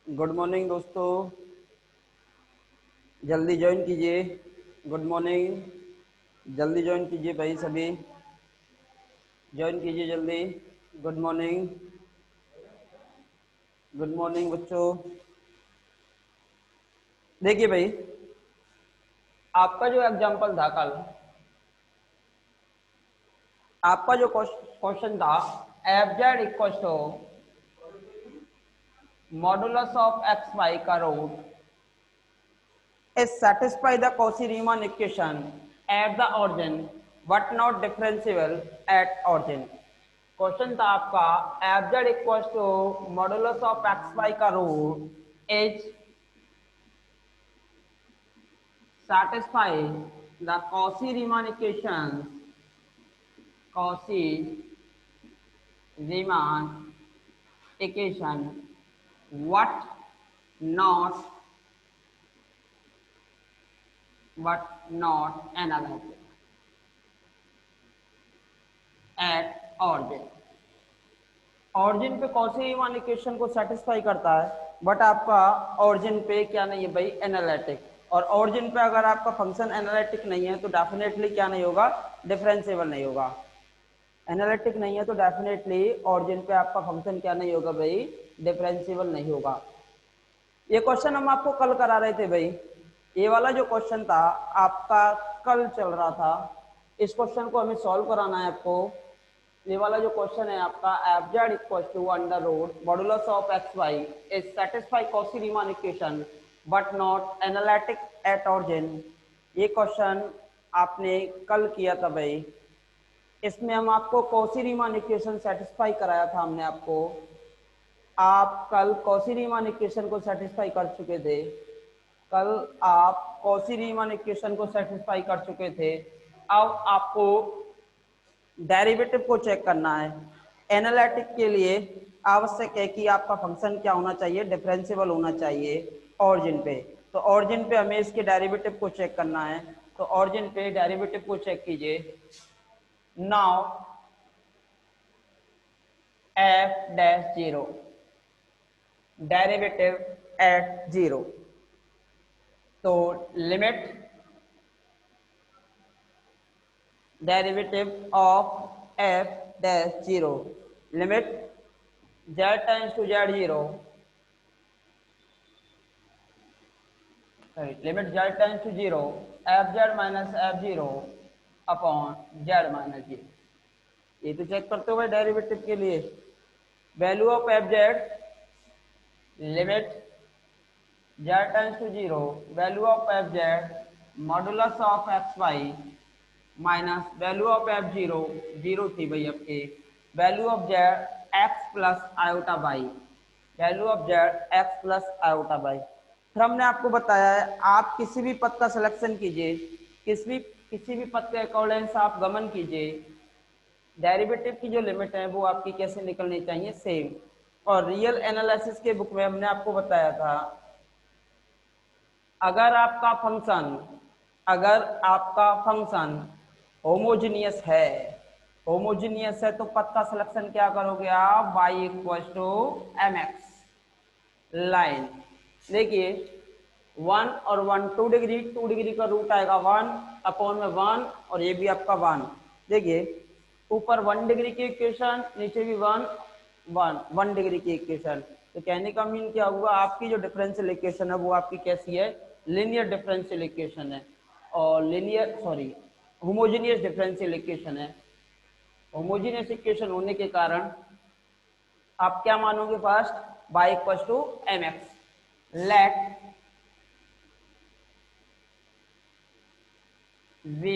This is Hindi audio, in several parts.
गुड मॉर्निंग दोस्तों, जल्दी ज्वाइन कीजिए। गुड मॉर्निंग, जल्दी ज्वाइन कीजिए भाई, सभी ज्वाइन कीजिए जल्दी। गुड मॉर्निंग, गुड मॉर्निंग बच्चों। देखिए भाई, आपका जो एग्जाम्पल था कल, आपका जो क्वेश्चन था, F Z equal to modulus of X Y का root is satisfy the Cauchy-Riemann equation at the origin but not differentiable at origin। Question था आपका F Z equal to modulus of X Y का root is satisfy the Cauchy-Riemann equation, Cauchy-Riemann equation what not analytic at origin। Origin पे कौशी रीमान इक्वेशन को सेटिस्फाई करता है, बट आपका ऑरिजिन पे क्या नहीं है भाई, एनालिटिक। और ऑरिजिन पे अगर आपका फंक्शन एनालिटिक नहीं है तो डेफिनेटली क्या नहीं होगा, डिफरेंशिएबल नहीं होगा। एनालिटिक नहीं है तो डेफिनेटली ऑरिजिन पे आपका फंक्शन क्या नहीं होगा भाई, डिफरेंशिएबल नहीं होगा। ये क्वेश्चन हम आपको कल करा रहे थे भाई, ये वाला जो क्वेश्चन था आपका कल चल रहा था, इस क्वेश्चन को हमें सॉल्व कराना है आपको। ये वाला जो क्वेश्चन है आपका F Z equal to under root modulus of X Y is satisfy Cauchy Riemann equation but not analytic at origin. ये क्वेश्चन आपने कल किया था भाई, इसमें हम आपको कॉची रीमान इक्वेशन सेटिस्फाई कराया था हमने आपको। आप कल कॉची रीमान इक्वेशन को सेटिस्फाई कर चुके थे, कल आप कॉची रीमान इक्वेशन को सेटिस्फाई कर चुके थे। अब आपको डेरिवेटिव को चेक करना है। एनालिटिक के लिए आवश्यक है कि आपका फंक्शन क्या होना चाहिए, डिफरेंशिएबल होना चाहिए ऑरिजिन पे। तो ऑरिजिन पे हमें इसके डेरिवेटिव को चेक करना है, तो ऑरिजिन पे डेरिवेटिव को चेक कीजिए। Now F dash zero derivative at zero, तो limit derivative of F dash zero, limit z tends to z0, limit z tends to 0 F Z minus F zero upon Z minus zero. ये तो चेक करते हुए डेरिवेटिव के लिए value of F Z, limit z tends to 0 value of F Z modulus of X Y minus value of F zero, zero थी भाई आपके, value of Z x plus iota by, value of Z x plus iota by. फिर हमने आपको बताया है आप किसी भी पद का सिलेक्शन कीजिए, किसी भी पद के अकॉर्डिंग आप गमन कीजिए, डेरिवेटिव की जो लिमिट है वो आपकी कैसे निकलनी चाहिए, सेम। और रियल एनालिसिस के बुक में हमने आपको बताया था अगर आपका फंक्शन होमोजीनियस है तो पद का सिलेक्शन क्या करोगे आप, y equal to M X line. देखिए 1 और 1 2 डिग्री, 2 डिग्री का रूट आएगा 1 अपॉन में 1 और ये भी आपका 1। देखिए ऊपर 1 डिग्री की इक्वेशन, नीचे भी 1 डिग्री की इक्वेशन। तो कहने का मीन क्या हुआ, आपकी जो डिफरेंशियल इक्वेशन है वो आपकी कैसी है, लीनियर डिफरेंशियल इक्वेशन है, और होमोजेनियस डिफरेंशियल इक्वेशन है। होमोजेनियस इक्वेशन होने के कारण आप क्या मानोगे, first y equal to M X, let v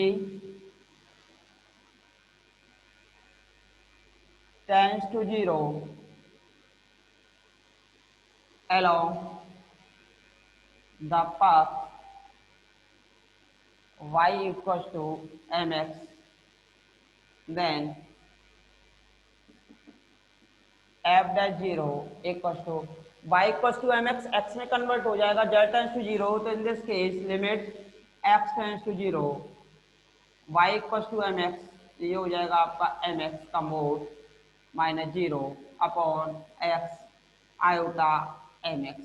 tends to 0 along the path y equals to mx, then f dash 0 equals to y equals to mx, x में कन्वर्ट हो जाएगा, z tends to 0, तो in this case limit x tends to 0 y equals to mx, ये हो जाएगा आपका mx का mod minus 0 upon x iota mx।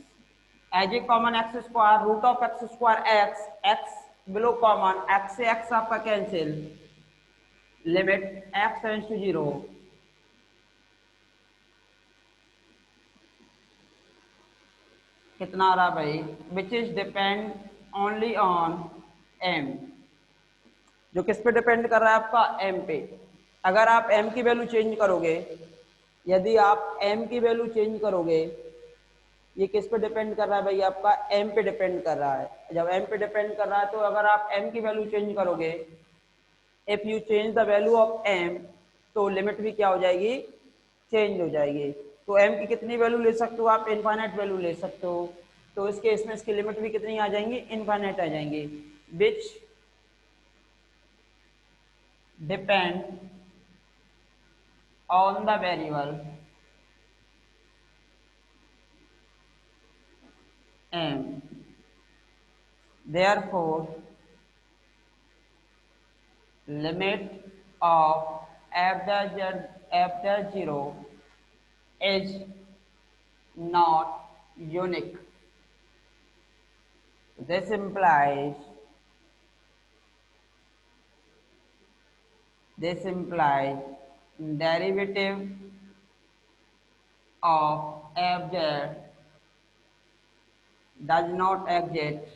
As a common X square root of X square X, X below common, X से एक्स आपका cancel, limit X tends to 0, कितना आ रहा भाई, which is depend only on M, जो किस पे डिपेंड कर रहा है आपका एम पे। अगर आप एम की वैल्यू चेंज करोगे, यदि आप एम की वैल्यू चेंज करोगे, ये किस पे डिपेंड कर रहा है भाई, आपका एम पे डिपेंड कर रहा है। जब एम पे डिपेंड कर रहा है तो अगर आप एम की वैल्यू चेंज करोगे, if you change the value of M, तो लिमिट भी क्या हो जाएगी, चेंज हो जाएगी। तो एम की कितनी वैल्यू ले सकते हो आप, इनफाइनाइट वैल्यू ले सकते हो। तो इस केस में इसकी लिमिट भी कितनी आ जाएंगी, इनफाइनाइट आ जाएंगी, which depend on the variable M, therefore limit of f dash 0 is not unique. This implies derivative of f dash does not exist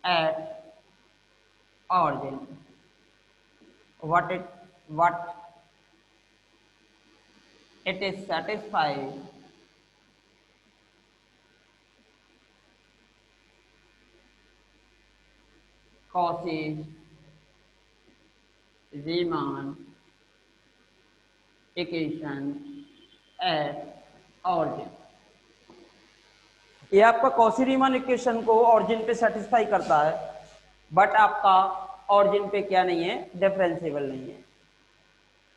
at origin. What it is satisfied Cauchy Riemann equation at origin. ये आपका कॉची रीमान इक्वेशन को ऑरिजिन पे सेटिस्फाई करता है, बट आपका ऑरिजिन पे क्या नहीं है, डिफरेंशिएबल नहीं है।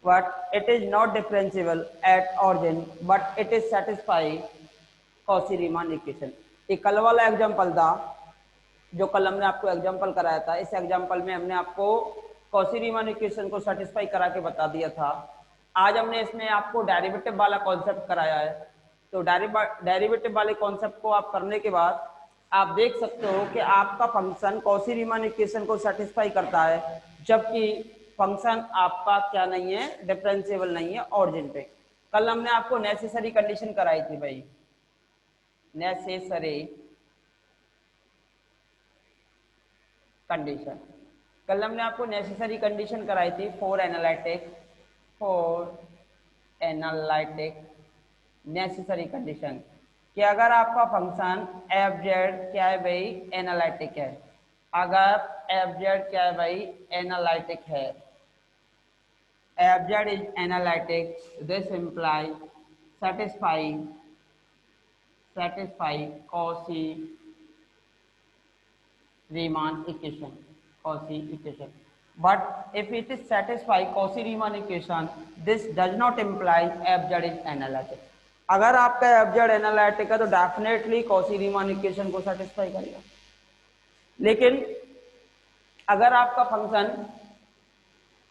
But it is not differentiable eight origin, but it is satisfy Cauchy Riemann equation. ये कल वाला एग्जाम्पल था, जो कल हमने आपको एग्जाम्पल कराया था। इस एग्जाम्पल में हमने आपको कॉची रीमान इक्वेशन को सेटिस्फाई करा के बता दिया था। आज हमने इसमें आपको डेरिवेटिव वाला कॉन्सेप्ट कराया है। तो डेरिवेटिव वाले कॉन्सेप्ट को आप करने के बाद आप देख सकते हो कि आपका फंक्शन कॉची रीमान इक्वेशन को सेटिस्फाई करता है, जबकि फंक्शन आपका क्या नहीं है, डिफरेंशिएबल नहीं है ऑरिजिन पे। कल हमने आपको नेसेसरी कंडीशन कराई थी भाई, नेसेसरी कंडीशन। कल हमने आपको नेसेसरी कंडीशन कराई थी फॉर एनालिटिक नेसेसरी कंडीशन, कि अगर आपका फंक्शन एफ जेड क्या है भाई, एनालिटिक है। अगर एफ जेड क्या है भाई, एनालिटिक है, F Z is analytic, this imply satisfy Cauchy Riemann equation, Cauchy equation. But if it is satisfy Cauchy Riemann equation, this does not imply fz is analytic. अगर आपका fz एनालिटिक है तो डेफिनेटली Cauchy Riemann इक्वेशन को सेटिस्फाई करेगा। लेकिन अगर आपका फंक्शन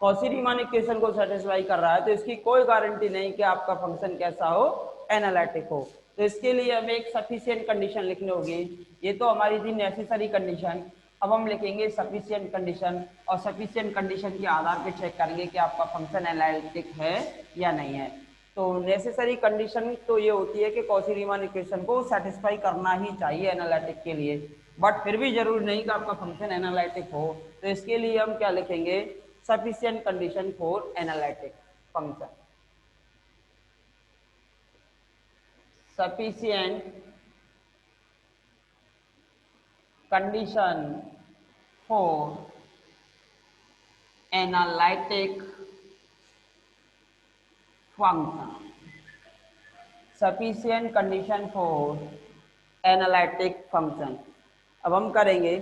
Cauchy Riemann इक्वेशन को सेटिस्फाई कर रहा है तो इसकी कोई गारंटी नहीं कि आपका फंक्शन कैसा हो, एनालिटिक हो। तो इसके लिए हमें एक सफिशिएंट कंडीशन लिखनी होगी। ये तो हमारी थी नेसेसरी कंडीशन, अब हम लिखेंगे सफिशिएंट कंडीशन, और सफिशिएंट कंडीशन के आधार पर चेक करेंगे कि आपका फंक्शन एनालिटिक है या नहीं है। तो नेसेसरी कंडीशन तो ये होती है कि Cauchy Riemann इक्वेशन को सेटिस्फाई करना ही चाहिए एनालिटिक के लिए, बट फिर भी जरूरी नहीं कि आपका फंक्शन एनालिटिक हो। तो इसके लिए हम क्या लिखेंगे, sufficient condition for analytic function, sufficient condition for analytic function, sufficient condition for analytic function। अब हम करेंगे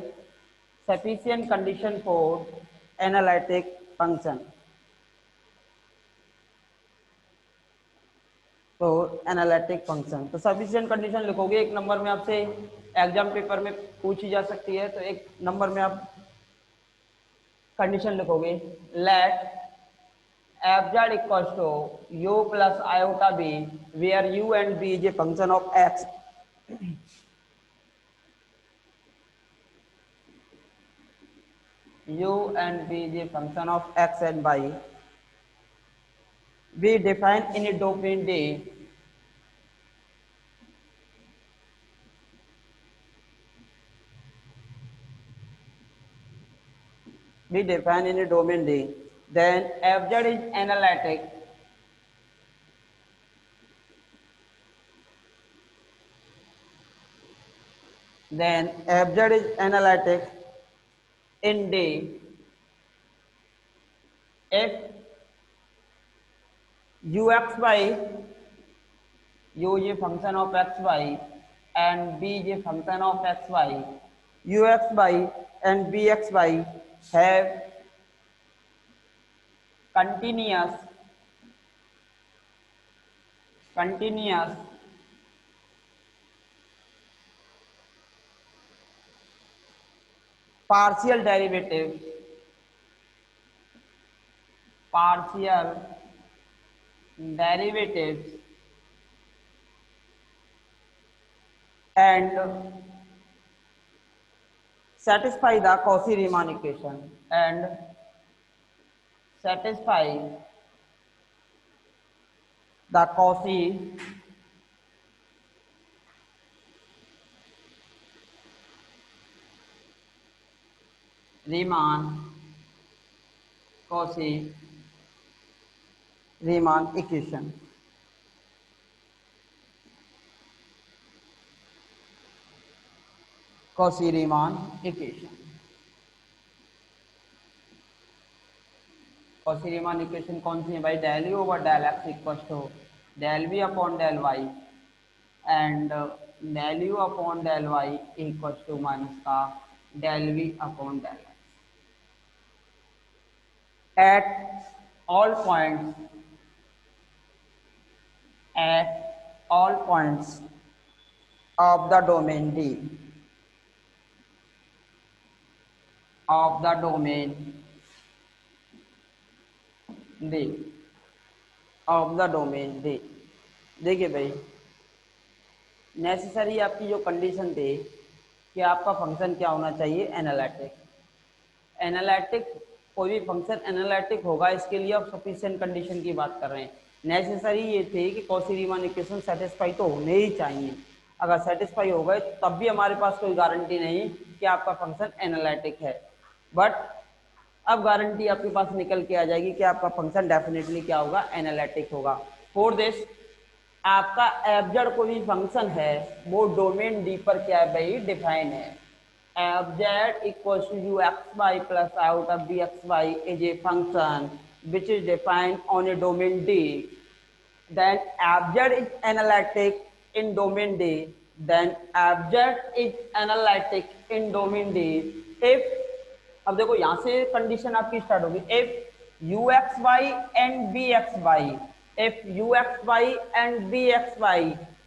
sufficient condition for analytic function. तो एनालिटिक फंक्शन, तो सफिशिएंट कंडीशन लिखोगे। एक नंबर में आपसे एग्जाम पेपर में पूछी जा सकती है, तो एक नंबर में आप कंडीशन लिखोगे, let F Z equals to U plus iota B where U and B is a function of X u and b is a function of x and y. We define in a domain D we define in a domain D, then fz is analytic then fz is analytic in D if uxy u is a function of xy and b is a function of xy uxy and bxy have continuous partial derivative partial derivatives and satisfy the Cauchy-Riemann equation and satisfy the Cauchy-Riemann equation. Cauchy-Riemann equation. Cauchy-Riemann equation कौन सी है भाई? del u over del x equals to del v upon del y and del u upon del y equals to minus का del v upon del x. At all points of the domain D of the domain D देखिए भाई नेसेसरी आपकी जो कंडीशन थी कि आपका फंक्शन क्या होना चाहिए एनालिटिक कोई भी फंक्शन एनालिटिक होगा इसके लिए आप सफिशिएंट कंडीशन की बात कर रहे हैं। नेसेसरी ये थी कि कॉची-रीमान इक्वेशन सेटिस्फाई तो होने ही चाहिए। अगर सेटिस्फाई हो गए तब भी हमारे पास कोई गारंटी नहीं कि आपका फंक्शन एनालिटिक है, बट अब गारंटी आपके पास निकल के आ जाएगी कि आपका फंक्शन डेफिनेटली क्या होगा, एनालिटिक होगा। फॉर दिस आपका एफजेड कोई भी फंक्शन है वो डोमेन डी पर क्या है भाई, डिफाइन है। fz equals to uxy plus iota bxy is a function which is defined on a domain D. Then fz is analytic in domain D. Then fz is analytic in domain D. If अब देखो यहां से कंडीशन आपकी स्टार्ट होगी, if uxy and bxy, if uxy and bxy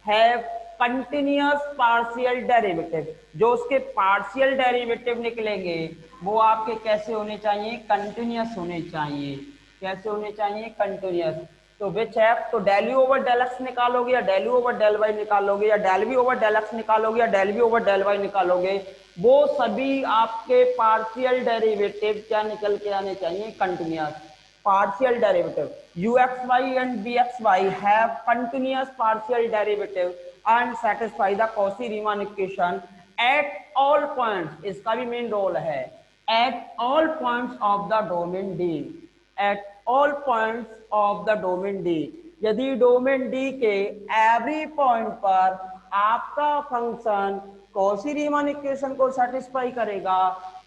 have continuous partial derivative, जो उसके पार्शियल डेरिवेटिव निकलेंगे वो आपके कैसे होने चाहिए, कंटिन्यूअस होने चाहिए। कैसे होने चाहिए, कंटिन्यूअस। तो विच है, तो del U over del X निकालोगे या del U over del Y निकालोगे या del V over del X निकालोगे या del V over del Y निकालोगे, वो सभी आपके पार्शियल डेरिवेटिव क्या निकल के आने चाहिए, continuous partial derivative. uxy and bxy have continuous partial derivative and satisfy the Cauchy-Riemann equation at all points. इसका भी मेन रोल है, at all points of the domain D. at all points of the domain D. यदि डोमेन D के एवरी पॉइंट पर आपका फंक्शन Cauchy-Riemann इक्वेशन को सेटिस्फाई करेगा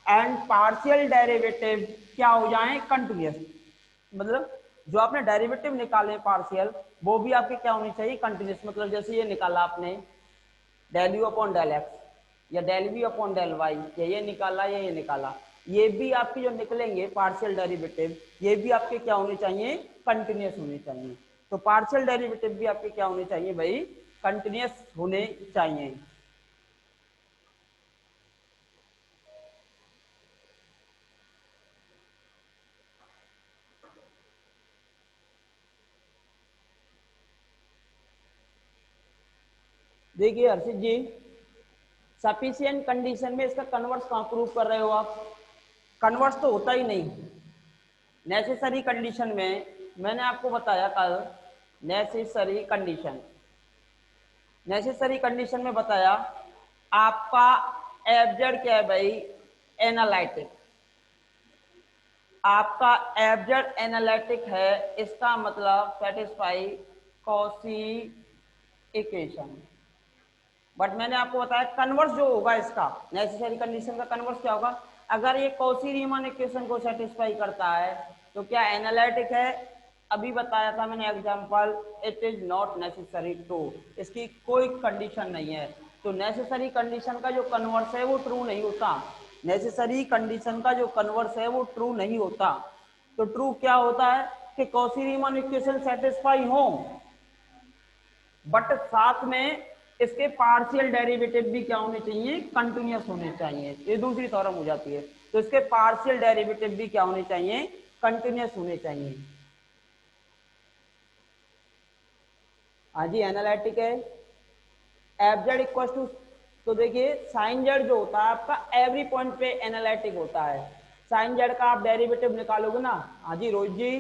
एंड पार्शियल डेरिवेटिव क्या हो जाए, कंटिन्यूअस। मतलब जो आपने डेरिवेटिव निकाले पार्शियल वो भी आपके क्या होनी चाहिए, कंटिन्यूअस। मतलब जैसे ये निकाला आपने del U upon del X या del V upon del Y, या ये निकाला या ये निकाला, ये भी आपके जो निकलेंगे पार्शियल डेरिवेटिव ये भी आपके क्या होने चाहिए, कंटिन्यूअस होने चाहिए। तो पार्शियल डेरिवेटिव भी आपके क्या होने चाहिए भाई, कंटिन्यूअस होने चाहिए। देखिए हर्षित जी, सफिशिएंट कंडीशन में इसका कन्वर्स कहाँ प्रूव कर रहे हो आप? कन्वर्स तो होता ही नहीं। नेसेसरी कंडीशन में मैंने आपको बताया कल, नेसेसरी कंडीशन, नेसेसरी कंडीशन में बताया आपका एब्जर्ड क्या है भाई? एनालिटिक। आपका एब्जर्ड एनालिटिक है, इसका मतलब सेटिस्फाई कॉची इक्वेशन। बट मैंने आपको बताया कन्वर्स जो होगा इसका, नेसेसरी कंडीशन का कन्वर्स क्या होगा? अगर ये कॉची रीमन इक्वेशन को सेटिस्फाई करता है तो क्या एनालिटिक है? अभी बताया था मैंने example, it is not necessary to, इसकी कोई कंडीशन नहीं है। तो नेसेसरी कंडीशन का जो कन्वर्स है वो ट्रू नहीं होता। नेसेसरी कंडीशन का जो कन्वर्स है वो ट्रू नहीं होता। तो ट्रू क्या होता है कि कॉची रीमन इक्वेशन सेटिस्फाई हो, बट साथ में इसके पार्शियल डेरिवेटिव भी क्या होने चाहिए? कंटिन्यूअस होने चाहिए। ये दूसरी थ्योरम हो जाती है। तो इसके पार्शियल डेरिवेटिव भी क्या होने चाहिए? कंटिन्यूअस होने चाहिए। हाँ जी, एनालिटिक है। एफ जेड इक्वल टू, तो देखिए साइन जेड जो होता है आपका एवरी पॉइंट पे एनालिटिक होता है। साइन जेड का आप डेरिवेटिव निकालोगे ना। हाँ जी रोहित जी,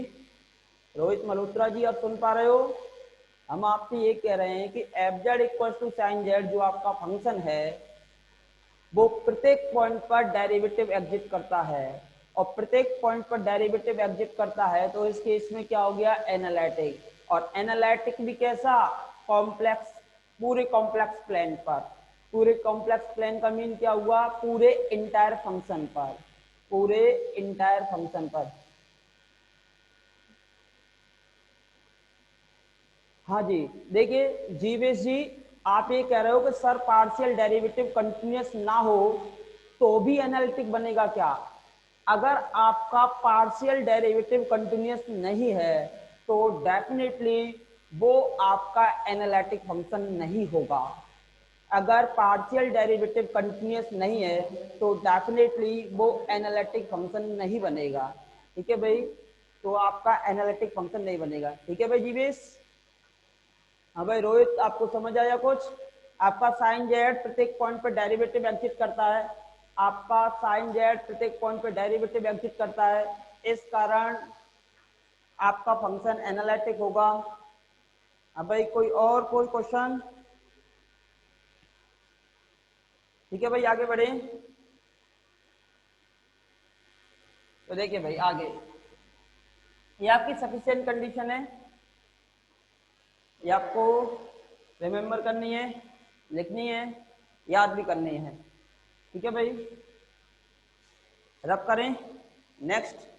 रोहित मल्होत्रा जी, आप सुन पा रहे हो? हम आपसे ये कह रहे हैं कि F Z equal to sine Z जो आपका फंक्शन है वो प्रत्येक पॉइंट पर डेरिवेटिव एग्जिट करता है, और प्रत्येक पॉइंट पर डेरिवेटिव एग्जिट करता है तो इस केस में क्या हो गया? एनालिटिक। और एनालिटिक भी कैसा? कॉम्प्लेक्स, पूरे कॉम्प्लेक्स प्लेन पर। पूरे कॉम्प्लेक्स प्लेन का मीन क्या हुआ? पूरे इंटायर फंक्शन पर, पूरे इंटायर फंक्शन पर। हाँ जी, देखिए जीवेश जी, आप ये कह रहे हो कि सर पार्शियल डेरिवेटिव कंटिन्यूअस ना हो तो भी एनालिटिक बनेगा क्या? अगर आपका पार्शियल डेरिवेटिव कंटिन्यूअस नहीं है तो डेफिनेटली वो आपका एनालिटिक फंक्शन नहीं होगा। अगर पार्शियल डेरिवेटिव कंटिन्यूअस नहीं है तो डेफिनेटली वो एनालिटिक फंक्शन नहीं बनेगा। ठीक है भाई, तो आपका एनालिटिक फंक्शन नहीं बनेगा। ठीक है भाई जीवेश? हाँ भाई रोहित, आपको समझ आया कुछ? आपका साइन जेड प्रत्येक पॉइंट पर डेरिवेटिव एग्जिट करता है, आपका साइन जेड प्रत्येक पॉइंट पर डेरिवेटिव एग्जिट करता है, इस कारण आपका फंक्शन एनालिटिक होगा। अब भाई कोई और कोई क्वेश्चन? ठीक है भाई, आगे बढ़े। तो देखिए भाई आगे, ये आपकी सफिशिएंट कंडीशन है, ये आपको रिमेम्बर करनी है, लिखनी है, याद भी करनी है। ठीक है भाई, रब करें। नेक्स्ट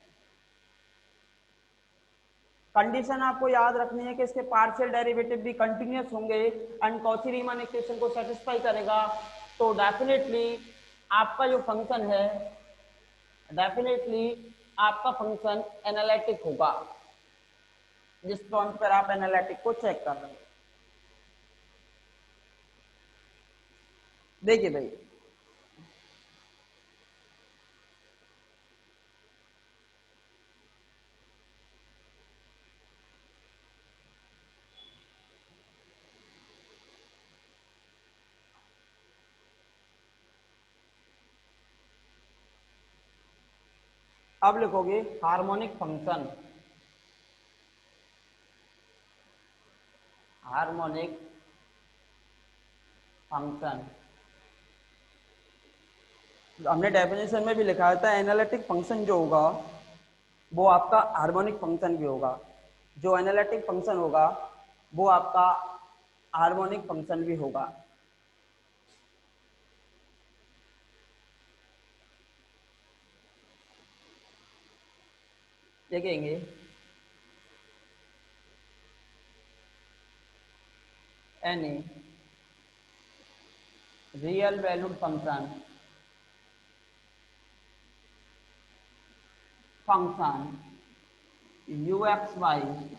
कंडीशन आपको याद रखनी है कि इसके पार्शियल डेरिवेटिव भी कंटिन्यूअस होंगे एंड कॉची रीमन इक्वेशन को सेटिस्फाई करेगा। तो डेफिनेटली आपका जो फंक्शन है, डेफिनेटली आपका फंक्शन एनालिटिक होगा, जिस पॉइंट पर आप एनालिटिक को चेक कर रहे हैं। देखिए भाई, अब लिखोगे हार्मोनिक फंक्शन, हार्मोनिक फंक्शन। हमने डेफिनेशन में भी लिखा था एनालिटिक फंक्शन जो होगा वो आपका हार्मोनिक फंक्शन भी होगा। जो एनालिटिक फंक्शन होगा वो आपका हार्मोनिक फंक्शन भी होगा। देखेंगे any real valued function, function uxy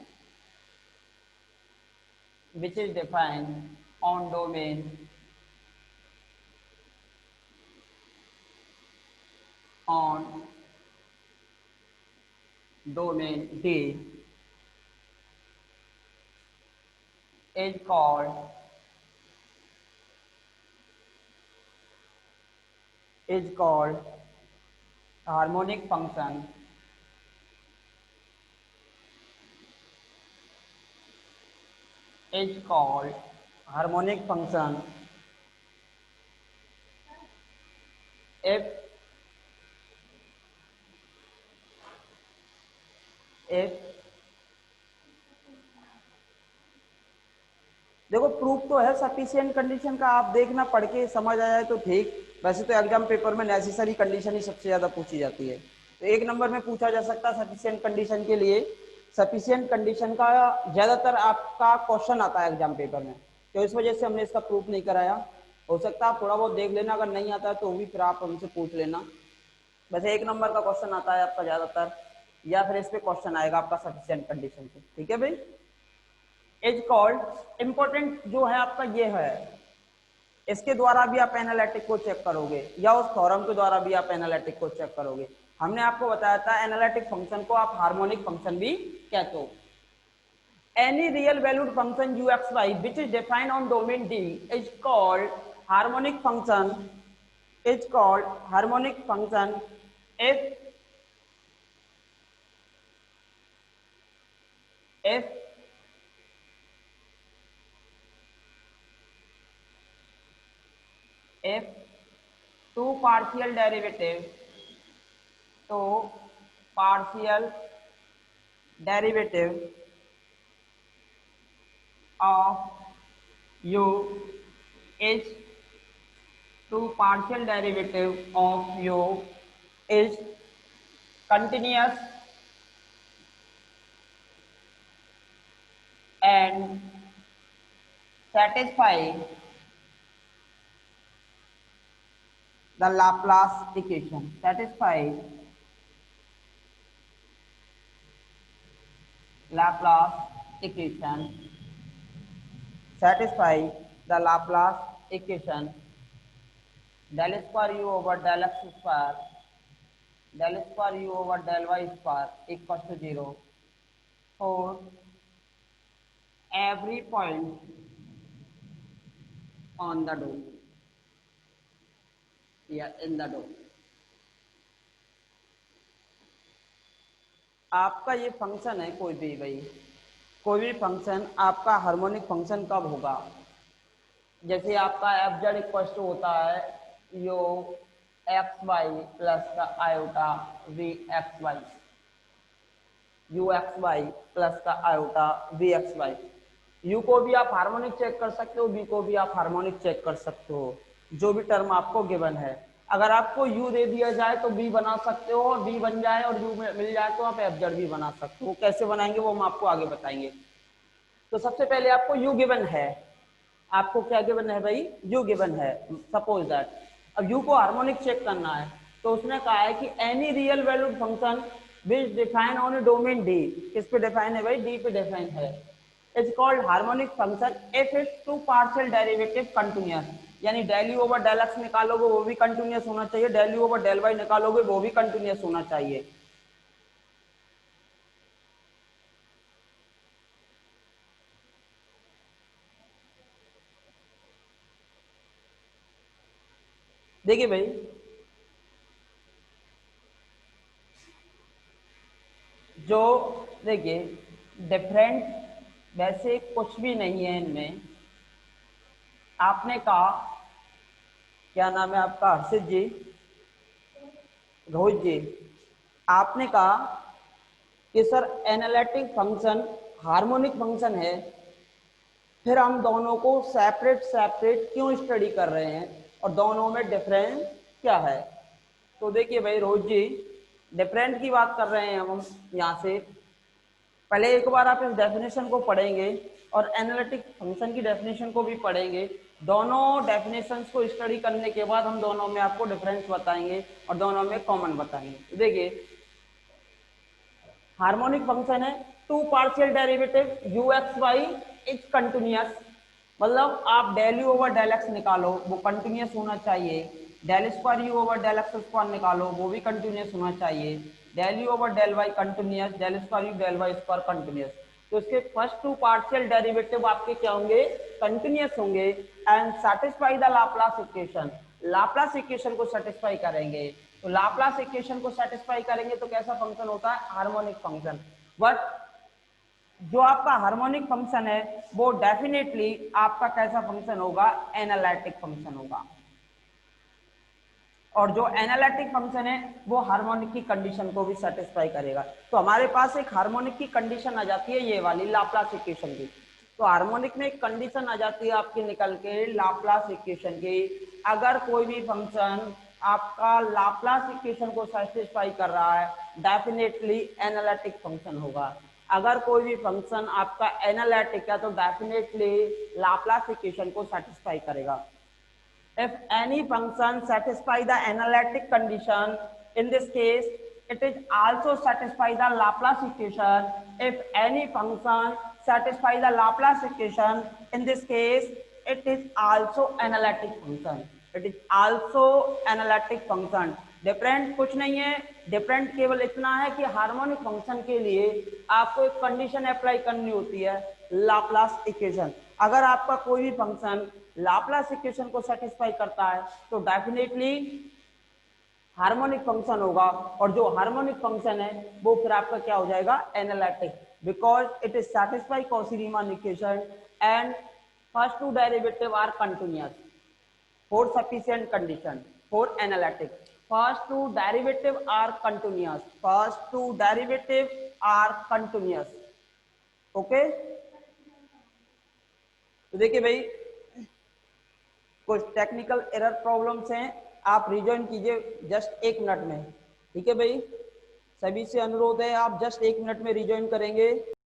which is defined on domain, on domain D is called is called harmonic function is called harmonic function if if देखो प्रूफ तो है सफिशिएंट कंडीशन का, आप देखना पढ़ के समझ आ जाए तो ठीक, वैसे तो एग्जाम पेपर में नेसेसरी कंडीशन ही सबसे ज्यादा पूछी जाती है। तो एक नंबर में पूछा जा सकता है सफिशिएंट कंडीशन के लिए, सफिशिएंट कंडीशन का ज्यादातर आपका क्वेश्चन आता है एग्जाम पेपर में, तो इस वजह से हमने इसका प्रूफ नहीं कराया। हो सकता है आप थोड़ा बहुत देख लेना, अगर नहीं आता है तो भी फिर आप हमसे पूछ लेना। वैसे एक नंबर का क्वेश्चन आता है आपका ज्यादातर, या फिर इस पे क्वेश्चन आएगा आपका सफिशिएंट कंडीशन पे, ठीक है भाई। इज कॉल्ड इंपॉर्टेंट जो है आपका ये है, इसके द्वारा भी आप एनालिटिक को चेक करोगे या उस थ्योरम के द्वारा भी आप एनालिटिक को चेक करोगे। हमने आपको बताया था एनालिटिक फंक्शन को आप हार्मोनिक फंक्शन भी कहते हो। Any real valued function U X Y which is defined on domain D is called harmonic function, is called harmonic function if if two partial derivative, तो partial derivative of u is two partial derivative of u is continuous and satisfy the Laplace equation, satisfy Laplace equation, satisfy the Laplace equation del square u over del x square del square u over del y square equals to 0 for every point on the domain, yeah, in the domain। आपका ये फंक्शन है कोई भी भाई, कोई भी फंक्शन आपका हार्मोनिक फंक्शन कब होगा, जैसे आपका एफ जेड इक्वल टू होता है यो एक्स वाई प्लस का iota V X Y, U X Y plus का iota V X Y. U को भी आप हार्मोनिक चेक कर सकते हो, वी को भी आप हार्मोनिक चेक कर सकते हो, जो भी टर्म आपको गिवन है। अगर आपको u दे दिया जाए तो v बना सकते हो, और v बन जाए और u मिल जाए तो आप एफ जेड भी बना सकते हो। कैसे बनाएंगे वो हम आपको आगे बताएंगे। तो सबसे पहले आपको u गिवन है, आपको क्या गिवन है भाई, u गिवन है। सपोज दैट अब u को हार्मोनिक चेक करना है, तो उसने कहा है कि any real valued function which define on domain D, किस पे डिफाइन है भाई, डी पे डिफाइन है, is called harmonic function if its two partial derivative continuous. यानी del U over del X निकालोगे वो भी कंटिन्यूअस होना चाहिए, del U over del Y निकालोगे वो भी कंटिन्यूअस होना चाहिए। देखिए भाई जो देखिए डिफरेंट वैसे कुछ भी नहीं है इनमें। आपने कहा क्या नाम है आपका, हर्षित जी, रोहित जी, आपने कहा कि sir analytic function harmonic function है, फिर हम दोनों को सेपरेट सेपरेट क्यों स्टडी कर रहे हैं और दोनों में डिफरेंस क्या है। तो देखिए भाई रोहित जी, डिफरेंट की बात कर रहे हैं हम यहाँ से। पहले एक बार आप इस डेफिनेशन को पढ़ेंगे और एनालिटिक फंक्शन की डेफिनेशन को भी पढ़ेंगे। दोनों डेफिनेशंस को स्टडी करने के बाद हम दोनों में आपको डिफरेंस बताएंगे और दोनों में कॉमन बताएंगे। देखिए हार्मोनिक फंक्शन है two partial derivative U X Y is continuous, मतलब आप del U over del X निकालो वो कंटिन्यूअस होना चाहिए, del square U over del X square निकालो वो भी कंटिन्यूअस होना चाहिए, del U over del Y continuous, del square U del Y square continuous. तो इसके फर्स्ट टू पार्शियल डेरिवेटिव आपके क्या होंगे, कंटिन्यूअस होंगे and satisfy the Laplace equation. Laplace equation को सेटिस्फाई करेंगे। तो लाप्लास इक्वेशन को सेटिस्फाई करेंगे तो कैसा फंक्शन होता है, हार्मोनिक फंक्शन। बट जो आपका हार्मोनिक फंक्शन है वो डेफिनेटली आपका कैसा फंक्शन होगा, एनालिटिक फंक्शन होगा। और जो एनालिटिक फंक्शन है वो हार्मोनिक की कंडीशन को भी सेटिस्फाई करेगा। तो हमारे पास एक हार्मोनिक की कंडीशन आ जाती है ये वाली लाप्लास इक्वेशन की। तो हार्मोनिक में एक कंडीशन आ जाती है आपकी निकल के लाप्लास इक्वेशन की, अगर कोई भी फंक्शन आपका लाप्लास इक्वेशन को सेटिस्फाई कर रहा है डेफिनेटली एनालिटिक फंक्शन होगा। अगर कोई भी फंक्शन आपका एनालिटिक है तो डेफिनेटली लाप्लास इक्वेशन को सेटिस्फाई करेगा। If any function satisfy the analytic condition, in this case, it is also satisfy the Laplace equation. If any function satisfy the Laplace equation, in this case, it is also analytic function. It is also analytic function. Different कुछ नहीं है, डिफरेंट केवल इतना है कि हार्मोनिक फंक्शन के लिए आपको एक कंडीशन अप्लाई करनी होती है, लाप्लास इक्वेशन। अगर आपका कोई भी फंक्शन लाप्लास इक्वेशन को सेटिस्फाई करता है तो डेफिनेटली हार्मोनिक फंक्शन होगा, और जो हार्मोनिक फंक्शन है वो फिर आपका क्या हो जाएगा, analytic, because it is satisfy Cauchy Riemann equation and first two derivative are continuous for sufficient condition for analytic. First two derivative are continuous. First two derivative are continuous. Okay? तो देखिए भाई कुछ टेक्निकल एरर प्रॉब्लम्स हैं, आप रिजॉइन कीजिए जस्ट 1 मिनट में। ठीक है भाई, सभी से अनुरोध है आप जस्ट 1 मिनट में रिजॉइन करेंगे।